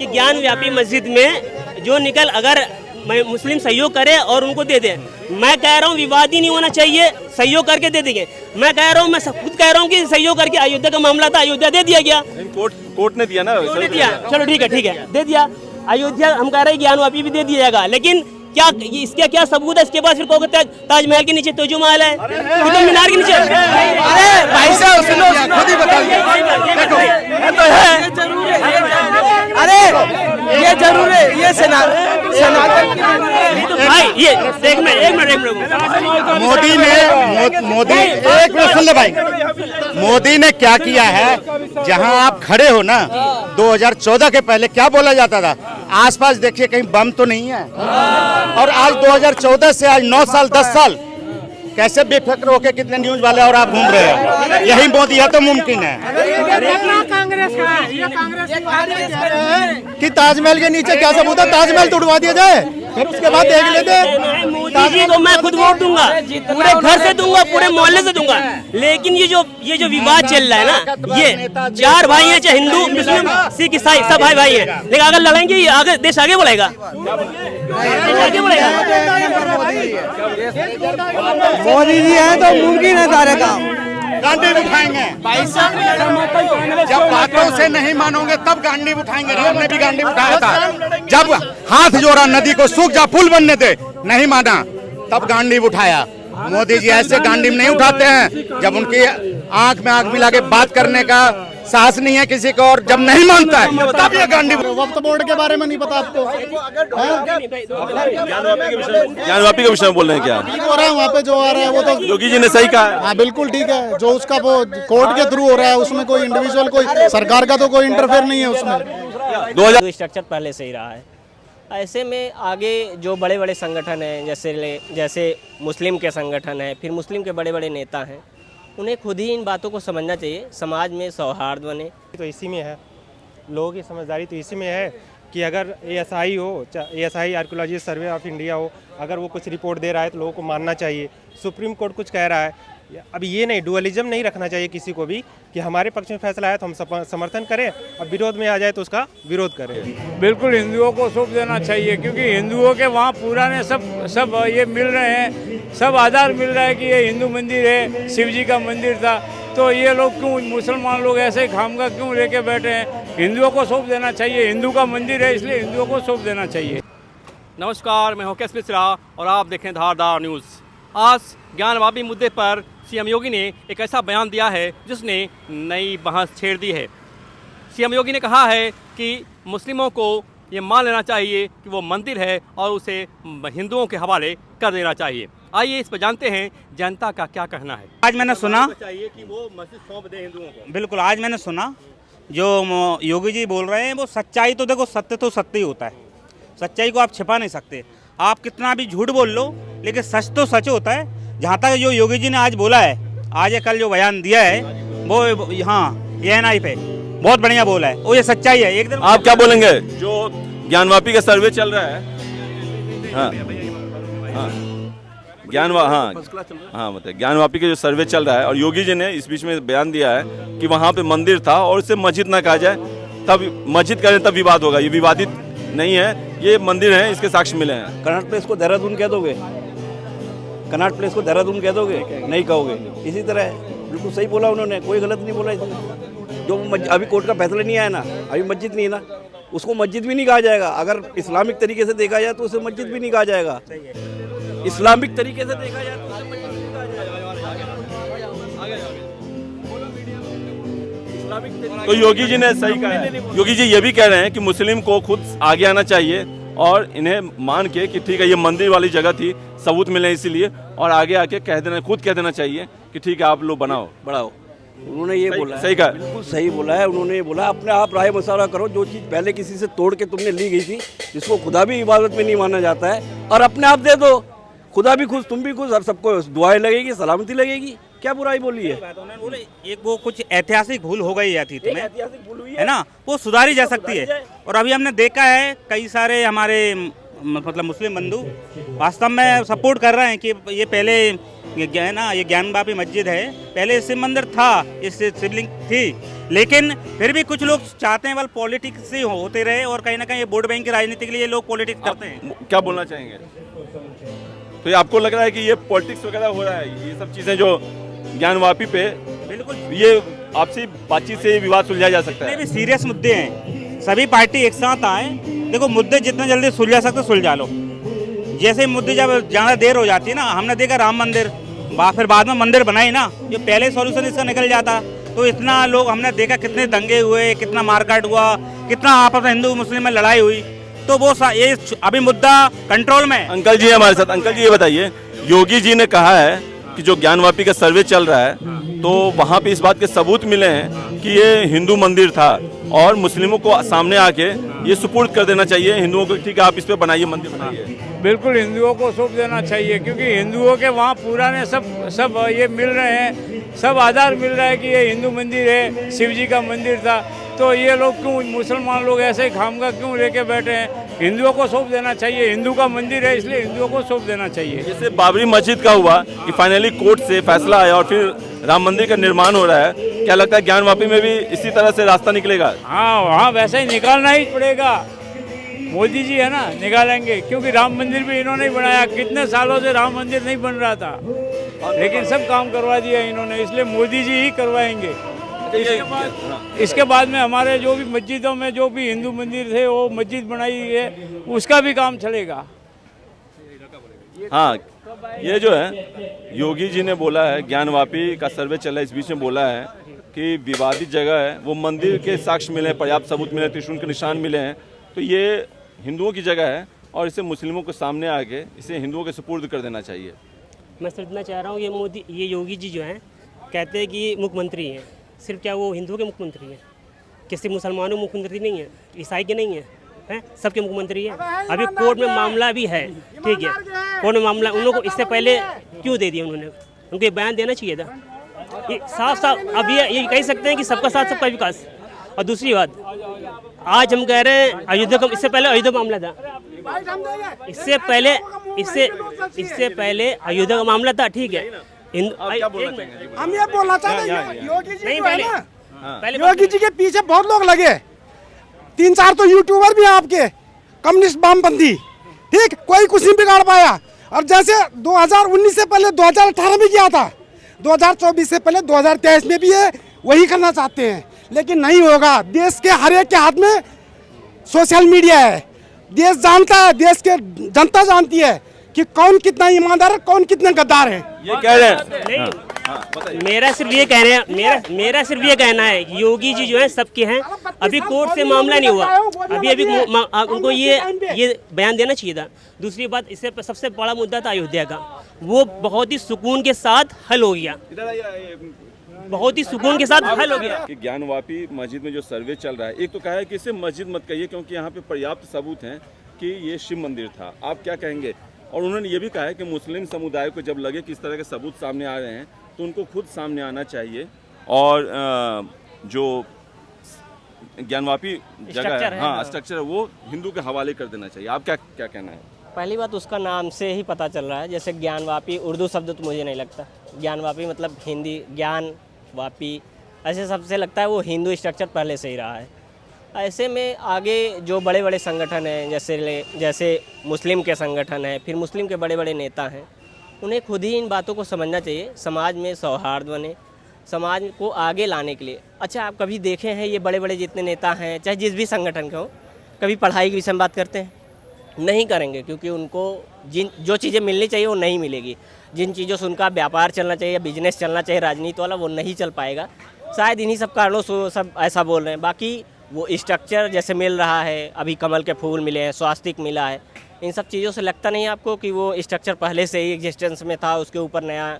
कि ज्ञानव्यापी मस्जिद में जो निकल अगर मुस्लिम सहयोग करे और उनको दे दे। मैं कह रहा हूँ विवाद ही नहीं होना चाहिए, सहयोग करके दे देंगे। मैं कह रहा हूँ, मैं खुद कह रहा हूँ कि सहयोग करके, अयोध्या का मामला था, अयोध्या दे दिया गया, कोर्ट ने दिया ना, कोर्ट ने दिया, चलो ठीक है दे दिया। अयोध्या हम कह रहे हैं ज्ञानवापी भी दे दिया जाएगा, लेकिन क्या इसका क्या सबूत है? इसके पास फिर कहोगे ताजमहल के नीचे ताज महल है, कुतुब मीनार के नीचे। अरे भाई साहब सुनो, खुद ही बताइए। अरे ये जरूर है, ये सनातन की भाई ये देख मैं एक मिनट मोदी एक मिनट सुन ले भाई, मोदी ने क्या किया है? जहां आप खड़े हो ना, 2014 के पहले क्या बोला जाता था? आसपास देखिए कहीं बम तो नहीं है। और आज 2014 से आज 9 साल 10 साल कैसे बेफिक्र होके कितने न्यूज वाले और आप घूम रहे हो? यही मोदी है तो मुमकिन है कि ताजमहल के नीचे क्या सबूत है? ताजमहल तोड़वा दिया जाए, फिर उसके बाद देख लेते। मोदी जी को मैं खुद वोट दूंगा, पूरे घर से दूंगा, पूरे मोहल्ले से दूंगा, लेकिन ये जो विवाद चल रहा है ना, ये 4 भाई हैं, चाहे हिंदू मुस्लिम सिख ईसाई सब भाई हैं, लेकिन अगर लड़ेंगे ये आगे देश आगे बढ़ेगा, आगे बढ़ेगा। मोदी जी है तो मुमकिन है सारे काम। गांडी उठाएंगे जब बातों से नहीं मानोगे तब गांडी उठाएंगे। राम ने भी गांडी उठाया था, जब हाथ जोड़ा नदी को सूख जा पुल बनने दे, नहीं माना तब गांडी उठाया। मोदी जी ऐसे गांडी नहीं उठाते हैं जब उनकी आंख में आंख मिला के बात करने का साहस नहीं है किसी को, और जब नहीं मानता है तब ये गांडी। वक्फ बोर्ड के बारे में नहीं पता आपको? ज्ञानवापी के विषय में बोल रहे हैं क्या? हो रहा है वहाँ पे जो आ रहा है वो तो योगी जी ने सही कहा है। हाँ बिल्कुल ठीक है, जो उसका वो कोर्ट के थ्रू हो रहा है उसमें कोई इंडिविजुअल, कोई सरकार का तो कोई इंटरफेयर नहीं है उसमें। 2000 स्ट्रक्चर पहले से ही रहा है। ऐसे में आगे जो बड़े बड़े संगठन हैं, जैसे मुस्लिम के संगठन हैं, फिर मुस्लिम के बड़े बड़े नेता हैं, उन्हें खुद ही इन बातों को समझना चाहिए, समाज में सौहार्द बने। तो इसी में है, लोगों की समझदारी तो इसी में है कि अगर ASI हो, ASI archaeologist survey of India हो, अगर वो कुछ रिपोर्ट दे रहा है तो लोगों को मानना चाहिए। सुप्रीम कोर्ट कुछ कह रहा है, अब ये नहीं, डुअलिज्म नहीं रखना चाहिए किसी को भी कि हमारे पक्ष में फैसला आया तो हम समर्थन करें और विरोध में आ जाए तो उसका विरोध करें। बिल्कुल हिंदुओं को सौंप देना चाहिए, क्योंकि हिंदुओं के वहाँ पुराने सब ये मिल रहे हैं, सब आधार मिल रहा है कि ये हिंदू मंदिर है, शिव जी का मंदिर था। तो ये लोग क्यों, मुसलमान लोग ऐसे खामगा क्यों लेके बैठे हैं? हिंदुओं को सौंप देना चाहिए, हिंदू का मंदिर है इसलिए हिंदुओं को सौंप देना चाहिए। नमस्कार, मैं होकेश मिश्रा और आप देखें धारदार न्यूज़। आज ज्ञानवापी मुद्दे पर सीएम योगी ने एक ऐसा बयान दिया है जिसने नई बहस छेड़ दी है। सीएम योगी ने कहा है कि मुस्लिमों को ये मान लेना चाहिए कि वो मंदिर है और उसे हिंदुओं के हवाले कर देना चाहिए। आइए इस पर जानते हैं जनता का क्या कहना है। आज मैंने सुना चाहिए कि वो मस्जिद सौंप दे हिंदुओं को। बिल्कुल, आज मैंने सुना जो योगी जी बोल रहे हैं वो सच्चाई तो देखो, सत्य तो सत्य ही होता है, सच्चाई को आप छिपा नहीं सकते। आप कितना भी झूठ बोल लो लेकिन सच तो सच होता है। जहाँ तक जो योगी जी ने आज बोला है, आज या कल जो बयान दिया है वो, हाँ ANI पे बहुत बढ़िया बोला है, वो ये सच्चाई है एकदम। आप क्या बोलेंगे? जो ज्ञानवापी का सर्वे चल रहा है, हाँ बताइए, ज्ञानवापी के जो सर्वे चल रहा है और योगी जी ने इस बीच में बयान दिया है कि वहाँ पे मंदिर था और इसे मस्जिद ना कहा जाए, तब मस्जिद करें तब विवाद होगा। ये विवादित नहीं है, ये मंदिर है, इसके साक्ष्य मिले हैं। कनॉट प्लेस को देहरादून कह दोगे? कनॉट प्लेस को देहरादून कह दोगे? नहीं कहोगे। इसी तरह है, बिल्कुल सही बोला उन्होंने, कोई गलत नहीं बोला इसमें। जो अभी कोर्ट का फैसला नहीं आया ना, अभी मस्जिद नहीं है ना, उसको मस्जिद भी नहीं कहा जाएगा। अगर इस्लामिक तरीके से देखा जाए तो उसे मस्जिद भी नहीं कहा जाएगा। इस्लामिक तरीके से देखा जाए तो उसे मस्जिद नहीं कहा जाएगा। तो योगी जी ने सही कहा है। योगी जी ये भी कह रहे हैं कि मुस्लिम को खुद आगे आना चाहिए और इन्हें मान के कि ठीक है ये मंदिर वाली जगह थी, सबूत मिले इसीलिए, और आगे आके कह देना, खुद कह देना चाहिए कि ठीक है आप लोग बढ़ाओ। उन्होंने ये बोला, सही कहा, बिल्कुल सही बोला है। उन्होंने ये बोला अपने आप राय मशवरा करो, जो चीज़ पहले किसी से तोड़ के तुमने ली गई थी, जिसको खुदा भी इबादत में नहीं माना जाता है, और अपने आप दे दो, खुदा भी खुश, तुम भी खुश, और सबको दुआएं लगेगी, सलामती लगेगी। क्या बुराई बोली है? बोले एक वो कुछ ऐतिहासिक भूल हो गई थी तुम्हें, ऐतिहासिक भूल हुई है ना, वो सुधारी जा सकती है। और अभी हमने देखा है कई सारे हमारे मतलब मुस्लिम बंधु वास्तव में सपोर्ट कर रहे हैं कि ये पहले ये ज्ञानवापी मस्जिद है, पहले शिव मंदिर था, इस शिवलिंग थी, लेकिन फिर भी कुछ लोग चाहते हैं वाल पॉलिटिक्स से होते रहे और कहीं ना कहीं ये वोट बैंक की राजनीति के लिए ये लोग पॉलिटिक्स करते हैं। क्या बोलना चाहेंगे? तो ये आपको लग रहा है कि ये पॉलिटिक्स वगैरह हो रहा है, ये सब चीजें जो ज्ञानवापी पे, बिल्कुल ये आपसी बातचीत से ये विवाद सुलझाया जा सकता है? भी सीरियस मुद्दे हैं, सभी पार्टी एक साथ आए, देखो मुद्दे जितना जल्दी सुलझा सकते सुलझा लो। जैसे मुद्दे जब ज़्यादा देर हो जाती है ना, हमने देखा राम मंदिर फिर बाद में मंदिर बनाई ना, ये पहले सॉल्यूशन इसका निकल जाता तो इतना लोग हमने देखा कितने दंगे हुए, कितना मारकाट हुआ, कितना आपस में हिंदू मुस्लिम में लड़ाई हुई, तो वो ये अभी मुद्दा कंट्रोल में है। अंकल जी हमारे साथ। अंकल जी ये बताइए, योगी जी ने कहा है कि जो ज्ञानवापी का सर्वे चल रहा है तो वहाँ पे इस बात के सबूत मिले हैं कि ये हिंदू मंदिर था और मुस्लिमों को सामने आके ये सुपुर्द कर देना चाहिए हिंदुओं को, ठीक है आप इस पे बनाइए, मंदिर बनाइए। बिल्कुल हिंदुओं को सौंप देना चाहिए, क्योंकि हिंदुओं के वहाँ पुराने सब ये मिल रहे हैं, सब आधार मिल रहा है कि ये हिंदू मंदिर है, शिव जी का मंदिर था। तो ये लोग क्यों, मुसलमान लोग ऐसे ही खामखा क्यों लेके बैठे हैं? हिंदुओं को सौंप देना चाहिए, हिंदू का मंदिर है इसलिए हिंदुओं को सौंप देना चाहिए। जैसे बाबरी मस्जिद का हुआ कि फाइनली कोर्ट से फैसला आया और फिर राम मंदिर का निर्माण हो रहा है, क्या लगता है ज्ञानवापी में भी इसी तरह से रास्ता निकलेगा? हाँ, वहाँ वैसे ही निकालना ही पड़ेगा, मोदी जी है ना निकालेंगे, क्योंकि राम मंदिर भी इन्होंने ही बनाया, कितने सालों से राम मंदिर नहीं बन रहा था, लेकिन सब काम करवा दिया इन्होंने, इसलिए मोदी जी ही करवाएंगे। इसके बाद में हमारे जो भी मस्जिदों में जो भी हिंदू मंदिर थे वो मस्जिद बनाई है, उसका भी काम चलेगा। हाँ, ये जो है योगी जी ने बोला है, ज्ञानवापी का सर्वे चला, इस बीच में बोला है कि विवादित जगह है, वो मंदिर के साक्ष्य मिले, पर्याप्त सबूत मिले, त्रिशूल के निशान मिले हैं, तो ये हिंदुओं की जगह है और इसे मुस्लिमों के सामने आके इसे हिंदुओं के सुपुर्द कर देना चाहिए। मैं समझना चाह रहा हूँ ये योगी जी जो हैं कहते हैं कि मुख्यमंत्री हैं, सिर्फ क्या वो हिंदुओं के मुख्यमंत्री हैं? किसी मुसलमानों के मुख्यमंत्री नहीं है, ईसाई के नहीं है, सबके मुख्यमंत्री है। अभी कोर्ट में मामला भी है, ठीक है, कोर्ट में मामला उन लोगों को इससे पहले क्यों दे दिया उन्होंने? उनको ये बयान देना चाहिए था। ये साफ अब ये कह सकते हैं कि सबका साथ सबका विकास। और दूसरी बात, आज हम कह रहे हैं अयोध्या का, इससे पहले अयोध्या मामला था, इससे पहले अयोध्या का मामला था, ठीक है। हम ये बोलना चाहते हैं योगी जी है ना, योगी जी के पीछे बहुत लोग लगे, 3-4 तो यूट्यूबर भी हैं आपके, कम्युनिस्ट वामपंथी, ठीक, कोई कुछ नहीं बिगाड़ पाया। और जैसे 2019 से पहले 2018 में किया था, 2024 से पहले 2023 में भी है, वही करना चाहते हैं, लेकिन नहीं होगा। देश के हर एक के हाथ में सोशल मीडिया है, देश जानता है, देश के जनता जानती है कि कौन कितना ईमानदार है, कौन कितना गद्दार है। ये कह रहे हैं, मेरा सिर्फ ये कहना है कि योगी जी जो है सबके हैं, अभी कोर्ट से मामला नहीं हुआ, अभी उनको ये बयान देना चाहिए था। दूसरी बात, इससे सबसे बड़ा मुद्दा था अयोध्या का, वो बहुत ही सुकून के साथ हल हो गया, बहुत ही सुकून के साथ हल हो गया। कि ज्ञानवापी मस्जिद में जो सर्वे चल रहा है, एक तो कहा है कि इसे मस्जिद मत कहिए क्योंकि यहाँ पे पर्याप्त सबूत हैं कि ये शिव मंदिर था, आप क्या कहेंगे? और उन्होंने ये भी कहा है कि मुस्लिम समुदाय को जब लगे कि इस तरह के सबूत सामने आ रहे हैं तो उनको खुद सामने आना चाहिए और जो ज्ञानवापी जगह है, हाँ स्ट्रक्चर है, वो हिंदू के हवाले कर देना चाहिए। आप क्या कहना है? पहली बात, उसका नाम से ही पता चल रहा है, जैसे ज्ञानवापी, उर्दू शब्द तो मुझे नहीं लगता, ज्ञानवापी मतलब हिंदी ज्ञान वापी, ऐसे सबसे लगता है वो हिंदू स्ट्रक्चर पहले से ही रहा है। ऐसे में आगे जो बड़े बड़े संगठन हैं, जैसे मुस्लिम के संगठन हैं, फिर मुस्लिम के बड़े बड़े नेता हैं, उन्हें खुद ही इन बातों को समझना चाहिए, समाज में सौहार्द बने, समाज को आगे लाने के लिए। अच्छा, आप कभी देखे हैं ये बड़े बड़े जितने नेता हैं, चाहे जिस भी संगठन के हों, कभी पढ़ाई के विषय में बात करते हैं? नहीं करेंगे, क्योंकि उनको जो चीज़ें मिलनी चाहिए वो नहीं मिलेगी। जिन चीज़ों से उनका व्यापार चलना चाहिए, बिजनेस चलना चाहिए राजनीति वाला, वो नहीं चल पाएगा। शायद इन्हीं सब कारणों से सब ऐसा बोल रहे हैं। बाकी वो स्ट्रक्चर जैसे मिल रहा है, अभी कमल के फूल मिले हैं, स्वास्तिक मिला है, इन सब चीज़ों से लगता नहीं आपको कि वो स्ट्रक्चर पहले से ही एग्जिस्टेंस में था, उसके ऊपर नया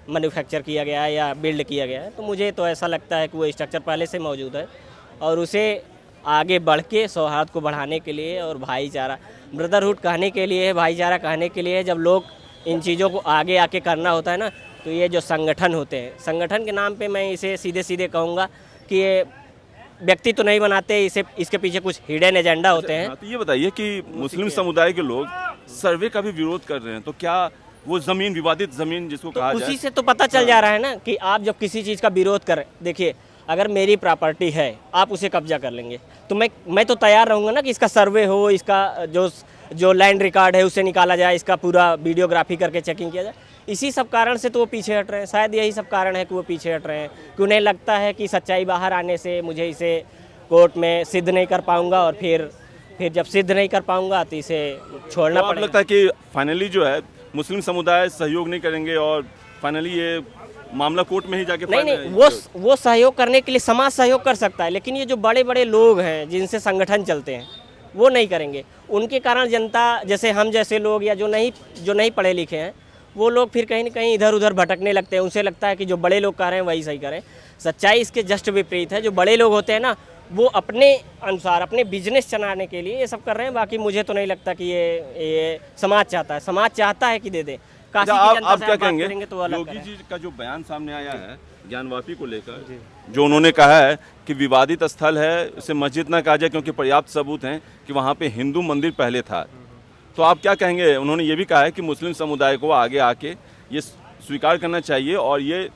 मैन्युफैक्चर किया गया है या बिल्ड किया गया है? तो मुझे तो ऐसा लगता है कि वो स्ट्रक्चर पहले से मौजूद है और उसे आगे बढ़ के सौहार्द को बढ़ाने के लिए और भाईचारा, ब्रदरहुड कहने के लिए, भाईचारा कहने के लिए जब लोग इन चीज़ों को आगे आके करना होता है ना, तो ये जो संगठन होते हैं, संगठन के नाम पे मैं इसे सीधे सीधे कहूँगा कि ये व्यक्ति तो नहीं बनाते, इसके पीछे कुछ हिडन एजेंडा होते हैं। तो ये बताइए कि मुस्लिम समुदाय के लोग सर्वे का भी विरोध कर रहे हैं, तो क्या वो जमीन, विवादित जमीन जिसको कहा जाए, उसी से तो पता चल जा रहा है ना कि आप जब किसी चीज़ का विरोध करें, देखिए अगर मेरी प्रॉपर्टी है आप उसे कब्जा कर लेंगे तो मैं तो तैयार रहूँगा ना कि इसका सर्वे हो, इसका जो लैंड रिकॉर्ड है उसे निकाला जाए, इसका पूरा वीडियोग्राफी करके चेकिंग किया जाए। इसी सब कारण से तो वो पीछे हट रहे हैं, शायद यही सब कारण है कि वो पीछे हट रहे हैं कि उन्हें लगता है कि सच्चाई बाहर आने से मुझे इसे कोर्ट में सिद्ध नहीं कर पाऊँगा और फिर जब सिद्ध नहीं कर पाऊँगा तो इसे छोड़ना पड़ेगा। लगता है कि फाइनली जो है मुस्लिम समुदाय सहयोग नहीं करेंगे और फाइनली ये मामला कोर्ट में ही जाके नहीं, वो सहयोग करने के लिए समाज सहयोग कर सकता है, लेकिन ये जो बड़े बड़े लोग हैं जिनसे संगठन चलते हैं वो नहीं करेंगे। उनके कारण जनता, जैसे हम जैसे लोग या जो नहीं पढ़े लिखे हैं, वो लोग फिर कहीं ना कहीं इधर उधर भटकने लगते हैं। उनसे लगता है कि जो बड़े लोग कर रहे हैं वही सही करें। सच्चाई इसके जस्ट विपरीत है। जो बड़े लोग होते हैं ना, वो अपने अनुसार अपने बिजनेस चलाने के लिए ये सब कर रहे हैं। बाकी मुझे तो नहीं लगता कि ये समाज चाहता है। समाज चाहता है कि दे दे। आप क्या कहेंगे तो योगी जी का जो बयान सामने आया है ज्ञानवापी को लेकर, जो उन्होंने कहा है कि विवादित स्थल है, उसे मस्जिद ना कहा जाए क्योंकि पर्याप्त सबूत हैं कि वहाँ पे हिंदू मंदिर पहले था, तो आप क्या कहेंगे? उन्होंने ये भी कहा है कि मुस्लिम समुदाय को आगे आके ये स्वीकार करना चाहिए और ये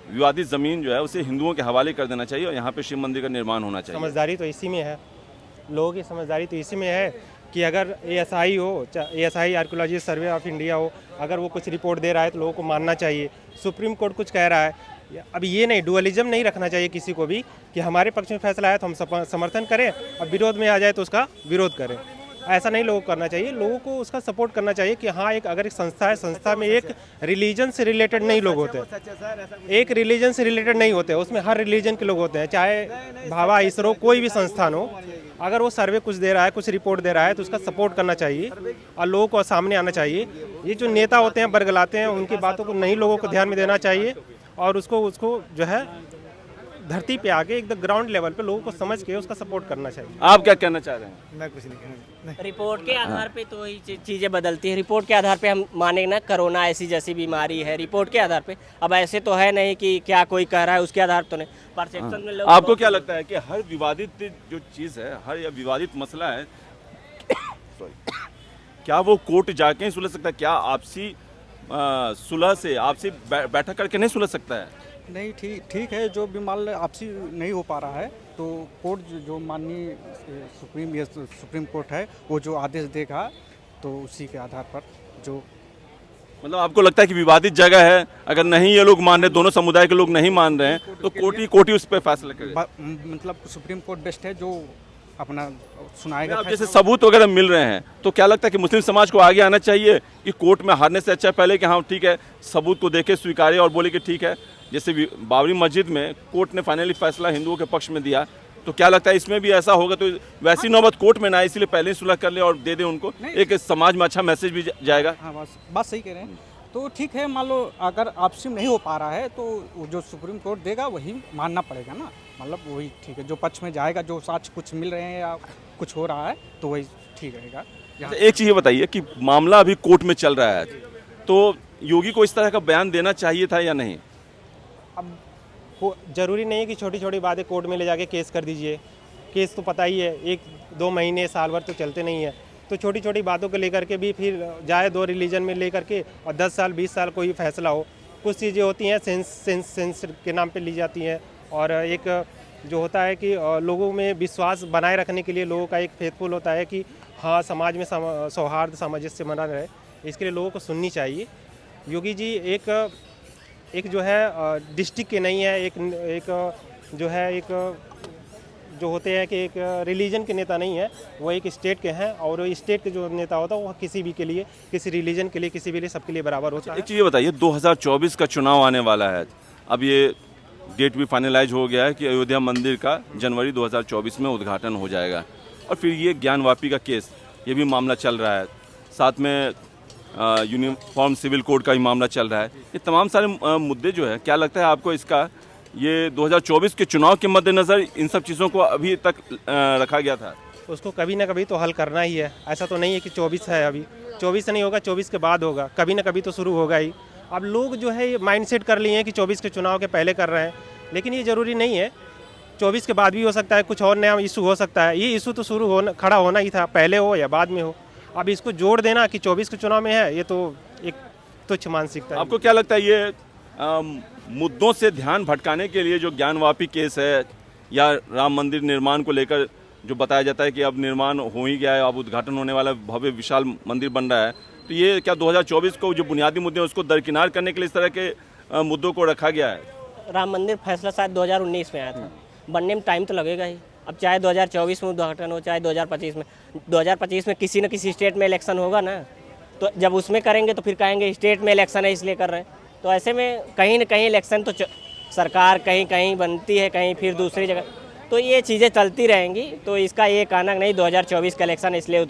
विवादित ज़मीन जो है उसे हिंदुओं के हवाले कर देना चाहिए और यहाँ पे शिव मंदिर का निर्माण होना चाहिए। समझदारी तो इसी में है, लोगों की समझदारी तो इसी में है कि अगर ASI हो, ASI archaeology survey of India हो, अगर वो कुछ रिपोर्ट दे रहा है तो लोगों को मानना चाहिए। सुप्रीम कोर्ट कुछ कह रहा है, अब ये नहीं, डुअलिज्म नहीं रखना चाहिए किसी को भी कि हमारे पक्ष में फैसला आया तो हम समर्थन करें और विरोध में आ जाए तो उसका विरोध करें। ऐसा नहीं लोगों को करना चाहिए। लोगों को उसका सपोर्ट करना चाहिए कि हाँ, अगर एक संस्था है, संस्था में एक रिलीजन से रिलेटेड नहीं लोग होते, एक रिलीजन से रिलेटेड नहीं होते, उसमें हर रिलीजन के लोग होते हैं, चाहे भावा इसरो कोई भी संस्थान हो। अगर वो सर्वे कुछ दे रहा है, कुछ रिपोर्ट दे रहा है तो उसका सपोर्ट करना चाहिए और लोगों को सामने आना चाहिए। ये जो नेता होते हैं, बरगलाते हैं, उनकी बातों को नहीं लोगों को ध्यान में देना चाहिए और उसको जो है धरती पे आके एकदम ग्राउंड लेवल पे लोगों को समझ के उसका सपोर्ट करना चाहिए। आप क्या कहना चाह रहे हैं? मैं कुछ नहीं कहना। रिपोर्ट के आधार पे तो ही चीज़ें बदलती हैं। रिपोर्ट के आधार पे हम माने ना, कोरोना ऐसी जैसी बीमारी है, रिपोर्ट के आधार पे। अब ऐसे तो है नहीं कि क्या कोई कह रहा है उसके आधार तो नहीं, परसेप्शन में लोग। आपको क्या लगता है कि हर विवादित जो चीज़ है, हर या विवादित मसला है क्या वो कोर्ट जाके सुलझ सकता है? क्या आपसी सुलह से, आपसी बैठक करके नहीं सुलझ सकता है? नहीं, ठीक है। जो भी मान आपसी नहीं हो पा रहा है तो कोर्ट जो माननीय सुप्रीम कोर्ट है वो जो आदेश देगा तो उसी के आधार पर जो मतलब आपको लगता है कि विवादित जगह है, अगर नहीं ये लोग मान रहे, दोनों समुदाय के लोग नहीं मान रहे हैं तो कोर्ट ही उस पर फैसला करेगा। मतलब सुप्रीम कोर्ट बेस्ट है जो अपना सुनाएगा। अब जैसे सबूत वगैरह मिल रहे हैं तो क्या लगता है कि मुस्लिम समाज को आगे आना चाहिए कि कोर्ट में हारने से अच्छा पहले कि हाँ ठीक है, सबूत को देखे, स्वीकारे और बोले कि ठीक है। जैसे बाबरी मस्जिद में कोर्ट ने फाइनली फैसला हिंदुओं के पक्ष में दिया, तो क्या लगता है इसमें भी ऐसा होगा? तो वैसी नौबत कोर्ट में ना, इसलिए पहले ही सुलह कर ले और दे दे उनको, एक समाज में अच्छा मैसेज भी जाएगा। हाँ, बस बात सही कह रहे हैं। तो ठीक है, मान लो अगर आपसी नहीं हो पा रहा है तो जो सुप्रीम कोर्ट देगा वही मानना पड़ेगा ना, मतलब वही ठीक है। जो पक्ष में जाएगा, जो साक्ष्य कुछ मिल रहे हैं या कुछ हो रहा है तो वही ठीक रहेगा। एक चीज़ ये बताइए कि मामला अभी कोर्ट में चल रहा है, तो योगी को इस तरह का बयान देना चाहिए था या नहीं? अब जरूरी नहीं है कि छोटी छोटी बातें कोर्ट में ले जाके केस कर दीजिए। केस तो पता ही है 1-2 महीने, साल भर तो चलते नहीं है। तो छोटी छोटी बातों को लेकर के भी फिर जाए 2 रिलीजन में लेकर के और 10 साल 20 साल कोई फैसला हो। कुछ चीज़ें होती हैं सेंस के नाम पे ली जाती हैं और एक जो होता है कि लोगों में विश्वास बनाए रखने के लिए लोगों का एक फेथफुल होता है कि हाँ, समाज में सौहार्द सामंजस्य बना रहे, इसके लिए लोगों को सुननी चाहिए। योगी जी एक जो है डिस्ट्रिक्ट के नहीं है, एक जो है एक जो होते हैं कि एक रिलीजन के नेता नहीं है, वो एक स्टेट के हैं और स्टेट के जो नेता होता है वो किसी भी के लिए, किसी रिलीजन के लिए, किसी भी लिए, सबके लिए बराबर होता है। एक चीज़ ये बताइए, 2024 का चुनाव आने वाला है, अब ये डेट भी फाइनलाइज हो गया है कि अयोध्या मंदिर का जनवरी 2024 में उद्घाटन हो जाएगा और फिर ये ज्ञानवापी का केस, ये भी मामला चल रहा है, साथ में यूनिफॉर्म सिविल कोड का भी मामला चल रहा है। ये तमाम सारे मुद्दे जो है, क्या लगता है आपको इसका ये 2024 के चुनाव के मद्देनज़र इन सब चीज़ों को अभी तक रखा गया था? उसको कभी ना कभी तो हल करना ही है। ऐसा तो नहीं है कि 24 है, अभी 24 से नहीं होगा, 24 के बाद होगा, कभी ना कभी तो शुरू होगा ही। अब लोग जो है ये माइंडसेट कर लिए हैं कि 24 के चुनाव के पहले कर रहे हैं, लेकिन ये ज़रूरी नहीं है। 24 के बाद भी हो सकता है, कुछ और नया इशू हो सकता है। ये इशू तो खड़ा होना ही था, पहले हो या बाद में हो। अब इसको जोड़ देना कि 24 के चुनाव में है, ये तो एक तुच्छ मानसिकता है। आपको क्या लगता है ये मुद्दों से ध्यान भटकाने के लिए जो ज्ञानवापी केस है या राम मंदिर निर्माण को लेकर जो बताया जाता है कि अब निर्माण हो ही गया है, अब उद्घाटन होने वाला भव्य विशाल मंदिर बन रहा है, तो ये क्या 2024 को जो बुनियादी मुद्दे हैं उसको दरकिनार करने के लिए इस तरह के मुद्दों को रखा गया है? राम मंदिर फैसला शायद 2019 में आया था, बनने में टाइम तो लगेगा ही। अब चाहे 2024 में उद्घाटन हो चाहे 2025 में किसी न किसी स्टेट में इलेक्शन होगा ना, तो जब उसमें करेंगे तो फिर कहेंगे स्टेट में इलेक्शन है इसलिए कर रहे हैं। तो ऐसे में कहीं न कहीं इलेक्शन तो सरकार कहीं कहीं बनती है, कहीं फिर दूसरी जगह, तो ये चीज़ें चलती रहेंगी। तो इसका ये कहना नहीं 2024 का इलेक्शन इसलिए